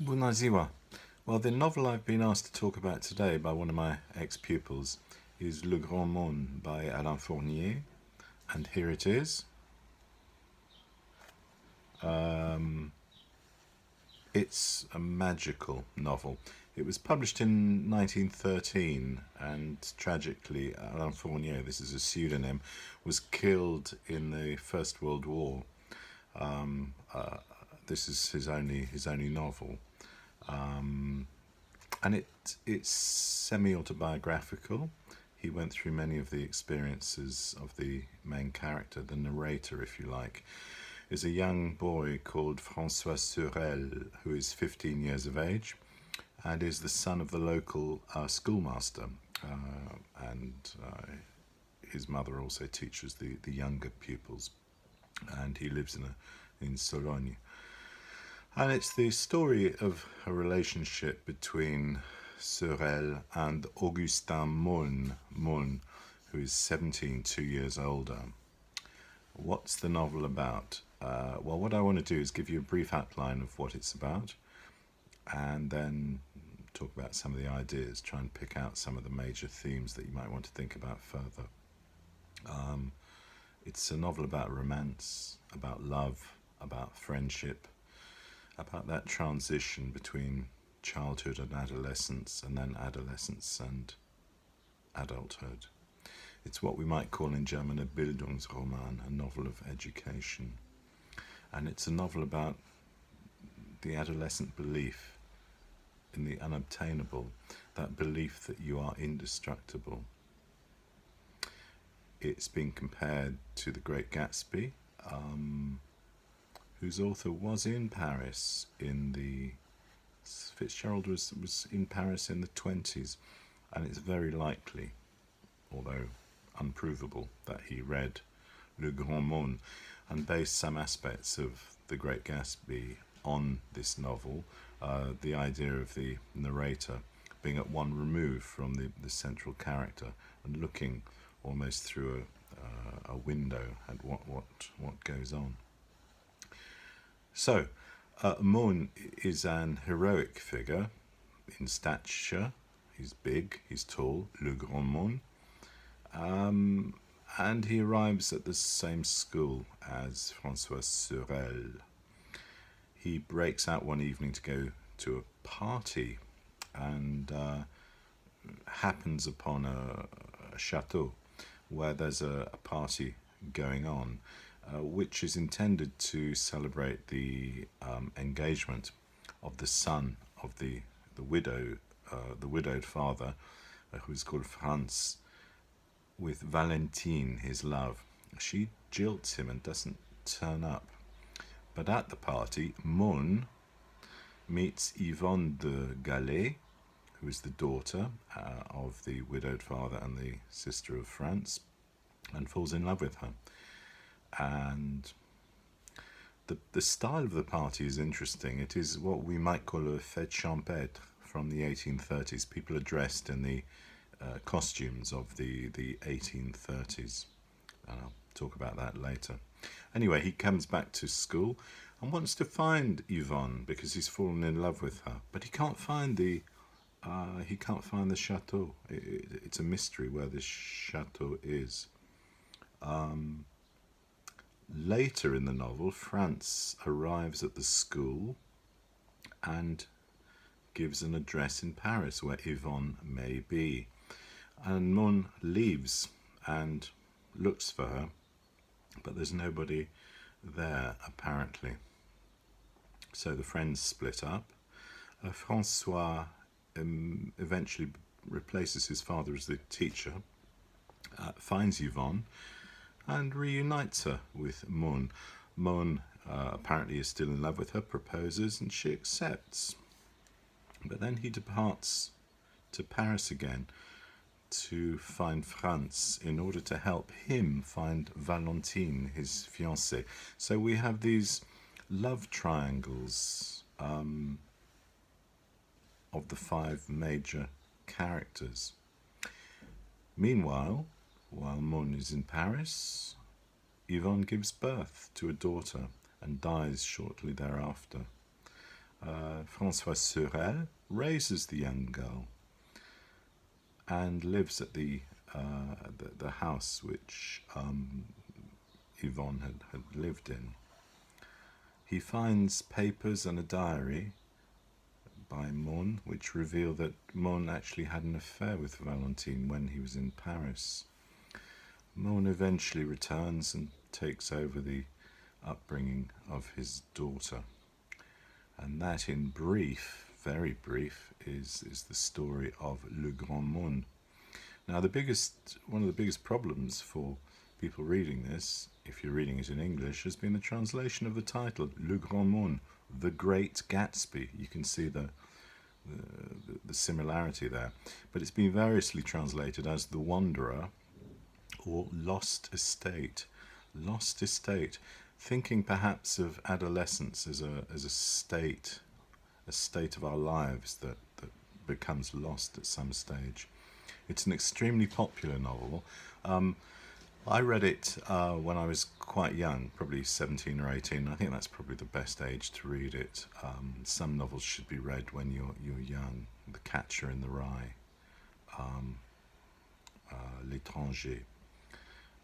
Bună ziua. Well, the novel I've been asked to talk about today by one of my ex-pupils is Le Grand Monde by Alain-Fournier, and here it is. It's a magical novel. It was published in 1913, and tragically, Alain-Fournier, this is a pseudonym, was killed in the First World War. This is his only novel. And it's semi-autobiographical. He went through many of the experiences of the main character, the narrator, if you like, is a young boy called François Sorel, who is 15 years of age and is the son of the local schoolmaster. And his mother also teaches the younger pupils, and he lives in Sologne. And it's the story of a relationship between Sorel and Augustin Meaulnes, who is 17, 2 years older. What's the novel about? Well, what I want to do is give you a brief outline of what it's about, and then talk about some of the ideas, try and pick out some of the major themes that you might want to think about further. It's a novel about romance, about love, about friendship, about that transition between childhood and adolescence, and then adolescence and adulthood. It's what we might call in German a Bildungsroman, a novel of education. And it's a novel about the adolescent belief in the unobtainable, that belief that you are indestructible. It's been compared to The Great Gatsby, whose author was in Paris Fitzgerald was in Paris in the 20s, and it's very likely, although unprovable, that he read Le Grand Monde and based some aspects of The Great Gatsby on this novel, the idea of the narrator being at one remove from the central character and looking almost through a window at what goes on. So, Meaulnes is an heroic figure in stature. He's big, he's tall, Le Grand Monde. And he arrives at the same school as François Sorel. He breaks out one evening to go to a party and happens upon a chateau where there's a party going on, which is intended to celebrate the engagement of the son of the widowed father, who is called Franz, with Valentine, his love. She jilts him and doesn't turn up. But at the party, Meaulnes meets Yvonne de Galais, who is the daughter of the widowed father and the sister of Franz, and falls in love with her. And the style of the party is interesting. It is what we might call a fête champêtre from the 1830s. People are dressed in the costumes of the 1830s, and I'll talk about that later. Anyway, he comes back to school and wants to find Yvonne because he's fallen in love with her, but he can't find the chateau. It's a mystery where this chateau is. Later in the novel, Franz arrives at the school and gives an address in Paris where Yvonne may be. And Meaulnes leaves and looks for her, but there's nobody there apparently. So the friends split up. François eventually replaces his father as the teacher, finds Yvonne, and reunites her with Meaulnes. Meaulnes apparently is still in love with her, proposes, and she accepts. But then he departs to Paris again to find Franz in order to help him find Valentine, his fiancée. So we have these love triangles of the five major characters. Meanwhile, while Meaulnes is in Paris, Yvonne gives birth to a daughter and dies shortly thereafter. Françoise Sorel raises the young girl and lives at the house which Yvonne had lived in. He finds papers and a diary by Meaulnes which reveal that Meaulnes actually had an affair with Valentine when he was in Paris. Meaulnes eventually returns and takes over the upbringing of his daughter. And that, in brief, very brief, is the story of Le Grand Meaulnes. Now, one of the biggest problems for people reading this, if you're reading it in English, has been the translation of the title, Le Grand Meaulnes, The Great Gatsby. You can see the similarity there. But it's been variously translated as The Wanderer or Lost Estate. Lost Estate, thinking perhaps of adolescence as a state of our lives that becomes lost at some stage. It's an extremely popular novel. I read it when I was quite young, probably 17 or 18. I think that's probably the best age to read it. Some novels should be read when you're young. The Catcher in the Rye, L'Étranger.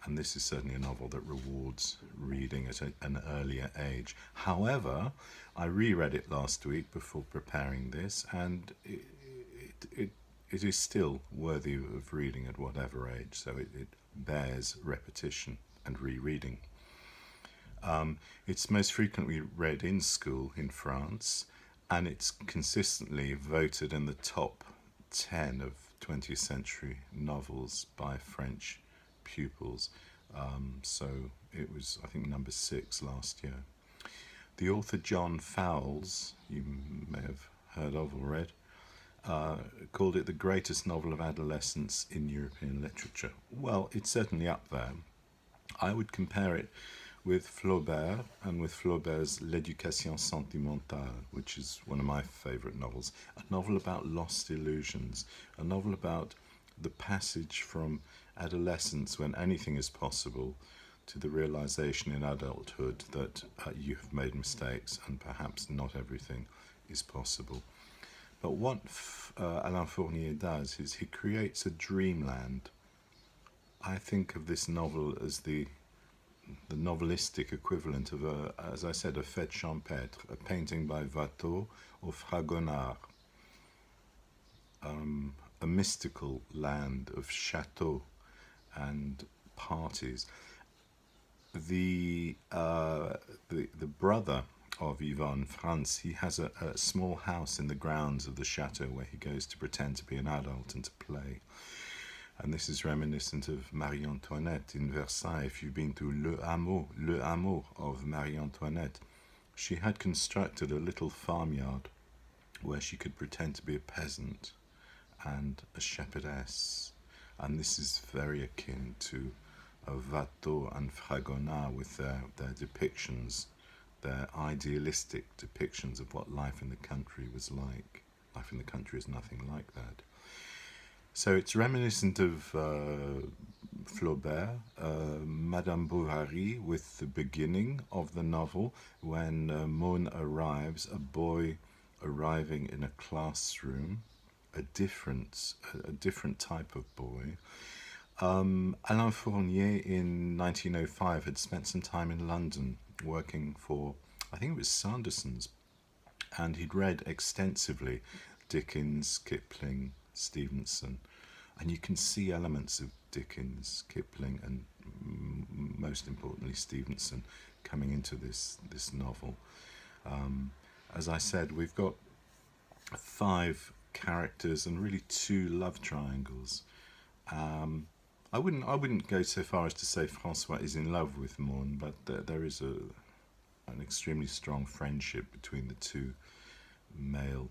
And this is certainly a novel that rewards reading at an earlier age. However, I reread it last week before preparing this, and it is still worthy of reading at whatever age, so it bears repetition and rereading. It's most frequently read in school in France, and it's consistently voted in the top 10 of 20th century novels by French pupils. So it was, I think, number 6 last year. The author John Fowles, you may have heard of or read, called it the greatest novel of adolescence in European literature. Well, it's certainly up there. I would compare it with Flaubert and with Flaubert's L'Éducation sentimentale, which is one of my favourite novels. A novel about lost illusions, a novel about the passage from adolescence, when anything is possible, to the realization in adulthood that you have made mistakes and perhaps not everything is possible. But what Alain-Fournier does is he creates a dreamland. I think of this novel as the novelistic equivalent of, as I said, a fête champêtre, a painting by Watteau or Fragonard, a mystical land of chateaux and parties. The brother of Yvonne, Franz, he has a small house in the grounds of the chateau where he goes to pretend to be an adult and to play. And this is reminiscent of Marie Antoinette in Versailles. If you've been to Le Hameau of Marie Antoinette, she had constructed a little farmyard where she could pretend to be a peasant and a shepherdess. And this is very akin to Watteau and Fragonard with their depictions, their idealistic depictions of what life in the country was like. Life in the country is nothing like that. So it's reminiscent of Flaubert, Madame Bovary, with the beginning of the novel when Meaulnes arrives, a boy arriving in a classroom, a different type of boy. Alain-Fournier in 1905 had spent some time in London working for, I think it was Sanderson's, and he'd read extensively Dickens, Kipling, Stevenson, and you can see elements of Dickens, Kipling, and most importantly Stevenson coming into this novel. As I said, we've got 5 characters and really 2 love triangles. I wouldn't go so far as to say François is in love with Meaulnes, but there is an extremely strong friendship between the 2 male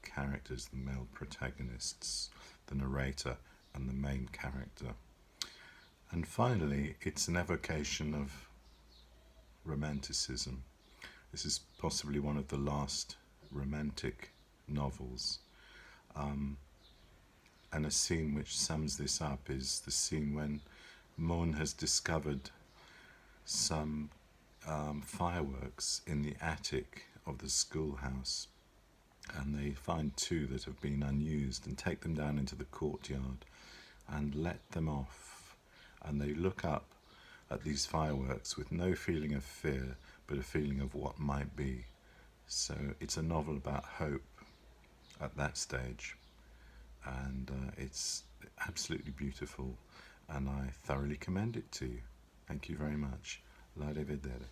characters, the male protagonists, the narrator and the main character. And finally, it's an evocation of romanticism. This is possibly one of the last romantic novels. And a scene which sums this up is the scene when Meaulnes has discovered some fireworks in the attic of the schoolhouse. and they find two that have been unused and take them down into the courtyard and let them off. And they look up at these fireworks with no feeling of fear, but a feeling of what might be. So it's a novel about hope at that stage, and it's absolutely beautiful, and I thoroughly commend it to you. Thank you very much. La rivedere.